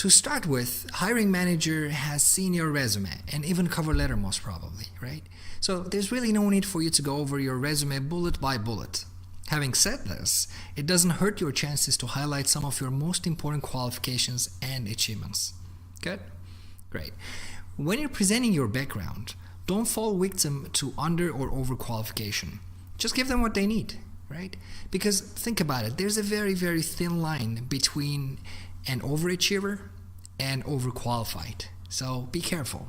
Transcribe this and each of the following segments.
To start with, hiring manager has seen your resume and even cover letter most probably, right? So there's really no need for you to go over your resume bullet by bullet. Having said this, it doesn't hurt your chances to highlight some of your most important qualifications and achievements. Good? Great. When you're presenting your background, don't fall victim to under or over qualification. Just give them what they need, right? Because think about it, there's a very, very thin line between an overachiever and overqualified. So be careful.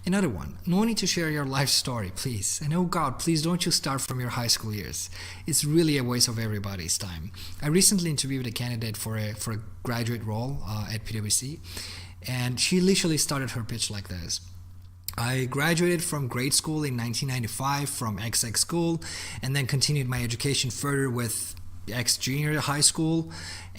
Another one, no need to share your life story, please. And oh God, please don't you start from your high school years. It's really a waste of everybody's time. I recently interviewed a candidate for a graduate role at PwC, and she literally started her pitch like this. I graduated from grade school in 1995 from XX school, and then continued my education further with X junior high school,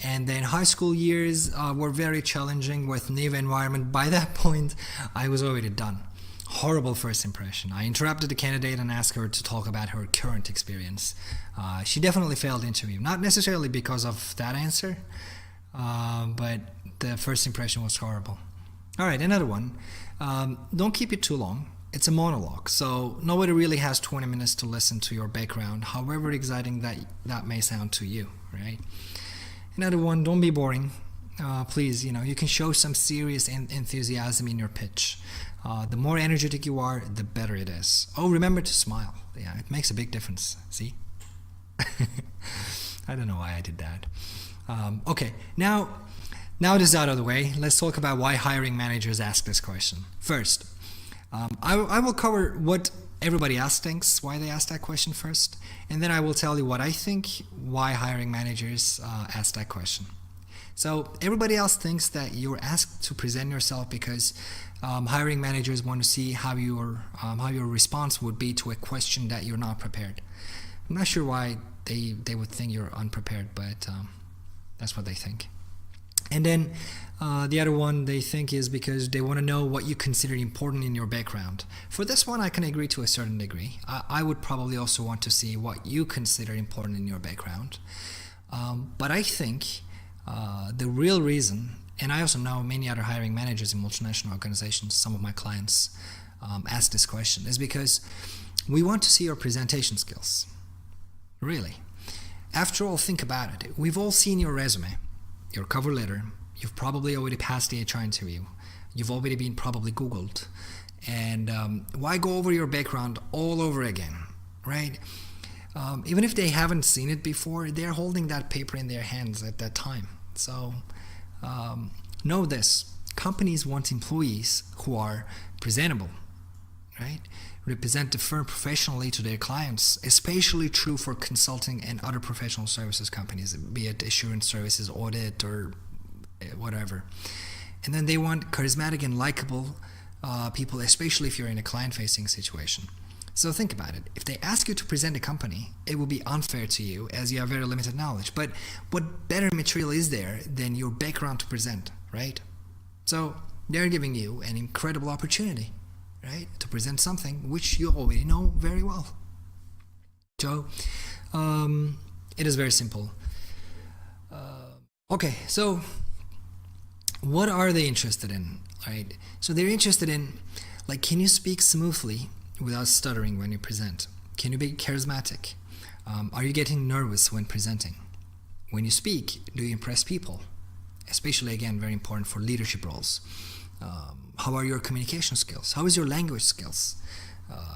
and then high school years were very challenging with new environment. By that point, I was already done. Horrible first impression. I interrupted the candidate and asked her to talk about her current experience. She definitely failed the interview, not necessarily because of that answer, but the first impression was horrible. All right, another one. Don't keep it too long. It's a monologue, so nobody really has 20 minutes to listen to your background, however exciting that may sound to you, right? Another one, don't be boring. Please, you can show some serious enthusiasm in your pitch. The more energetic you are, the better it is. Oh, remember to smile. Yeah, it makes a big difference. See? I don't know why I did that. Okay, now this is out of the way, let's talk about why hiring managers ask this question. First, I will cover what everybody else thinks, why they ask that question first, and then I will tell you what I think, why hiring managers ask that question. So everybody else thinks that you're asked to present yourself because hiring managers want to see how your response would be to a question that you're not prepared. I'm not sure why they would think you're unprepared, but that's what they think. And then the other one they think is because they want to know what you consider important in your background. For this one, I can agree to a certain degree. I would probably also want to see what you consider important in your background. But I think the real reason, and I also know many other hiring managers in multinational organizations, some of my clients ask this question, is because we want to see your presentation skills. Really. After all, think about it. We've all seen your resume, your cover letter. You've probably already passed the HR interview. You've already been probably Googled. And why go over your background all over again, right? Even if they haven't seen it before, they're holding that paper in their hands at that time. So know this, companies want employees who are presentable, right? Represent the firm professionally to their clients, especially true for consulting and other professional services companies, be it assurance services, audit, or whatever. And then they want charismatic and likable people, especially if you're in a client-facing situation. So think about it. If they ask you to present a company, it will be unfair to you as you have very limited knowledge. But what better material is there than your background to present, right? So they're giving you an incredible opportunity, right, to present something which you already know very well. So it is very simple. Okay, so what are they interested in, right? So they're interested in, like, can you speak smoothly without stuttering when you present? Can you be charismatic? Are you getting nervous when presenting? When you speak, do you impress people? Especially, again, very important for leadership roles. How are your communication skills? How is your language skills?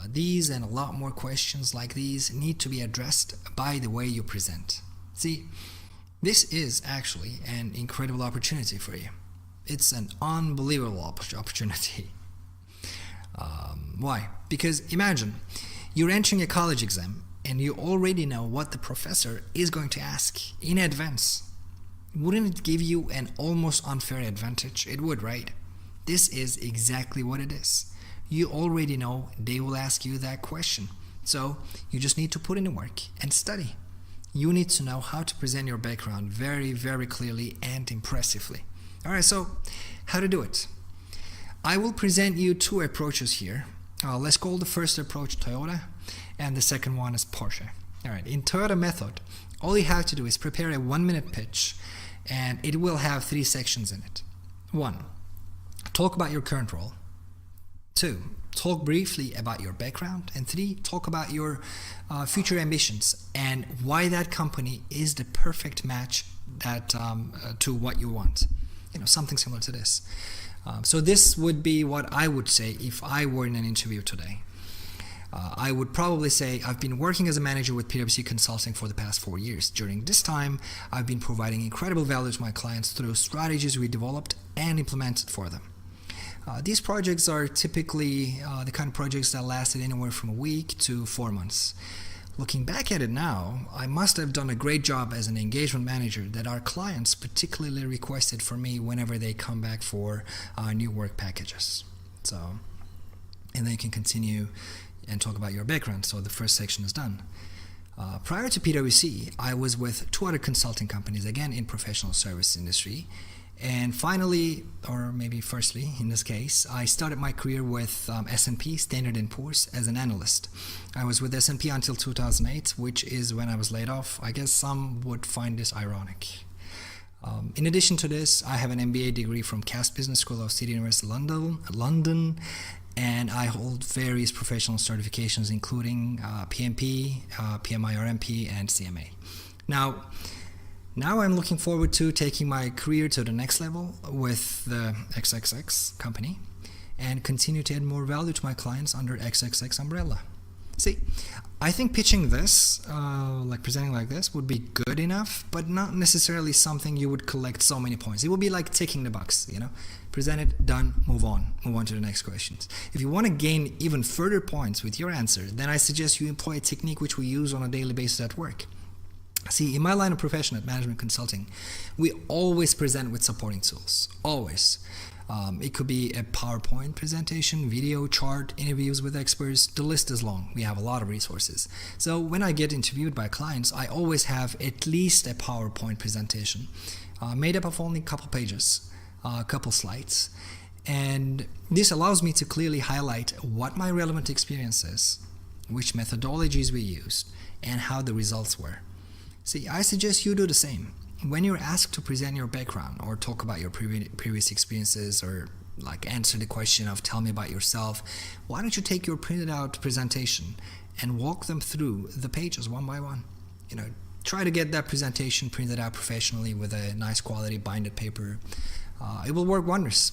These and a lot more questions like these need to be addressed by the way you present. See, this is actually an incredible opportunity for you. It's an unbelievable opportunity. Why? Because imagine you're entering a college exam and you already know what the professor is going to ask in advance. Wouldn't it give you an almost unfair advantage? It would, right? This is exactly what it is. You already know they will ask you that question. So you just need to put in the work and study. You need to know how to present your background very, very clearly and impressively. All right, so how to do it? I will present you two approaches here. Let's call the first approach Toyota and the second one is Porsche. All right, in Toyota method, all you have to do is prepare a 1-minute pitch and it will have 3 sections in it. 1. Talk about your current role. 2. Talk briefly about your background. And 3. Talk about your future ambitions and why that company is the perfect match to what you want. Something similar to this. So this would be what I would say if I were in an interview today. I would probably say I've been working as a manager with PwC Consulting for the past 4 years. During this time, I've been providing incredible value to my clients through strategies we developed and implemented for them. These projects are typically the kind of projects that lasted anywhere from a week to 4 months. Looking back at it now, I must have done a great job as an engagement manager that our clients particularly requested for me whenever they come back for new work packages. And then you can continue and talk about your background. So the first section is done. Prior to PwC, I was with 2 other consulting companies, again in professional service industry. And finally, or maybe firstly in this case, I started my career with S&P, Standard & Poor's, as an analyst. I was with S&P until 2008, which is when I was laid off. I guess some would find this ironic. In addition to this, I have an MBA degree from Cass Business School of City University London, and I hold various professional certifications including PMP, PMI RMP, and CMA. Now I'm looking forward to taking my career to the next level with the XXX company and continue to add more value to my clients under XXX umbrella. See, I think pitching this, presenting like this, would be good enough, but not necessarily something you would collect so many points. It would be like ticking the box, Present it, done, move on to the next questions. If you want to gain even further points with your answer, then I suggest you employ a technique which we use on a daily basis at work. See, in my line of profession at management consulting, we always present with supporting tools. Always. It could be a PowerPoint presentation, video, chart, interviews with experts. The list is long. We have a lot of resources. So when I get interviewed by clients, I always have at least a PowerPoint presentation made up of only a couple pages, a couple slides. And this allows me to clearly highlight what my relevant experience is, which methodologies we used, and how the results were. See, I suggest you do the same. When you're asked to present your background or talk about your previous experiences or answer the question of tell me about yourself, why don't you take your printed out presentation and walk them through the pages one by one? Try to get that presentation printed out professionally with a nice quality binded paper. It will work wonders.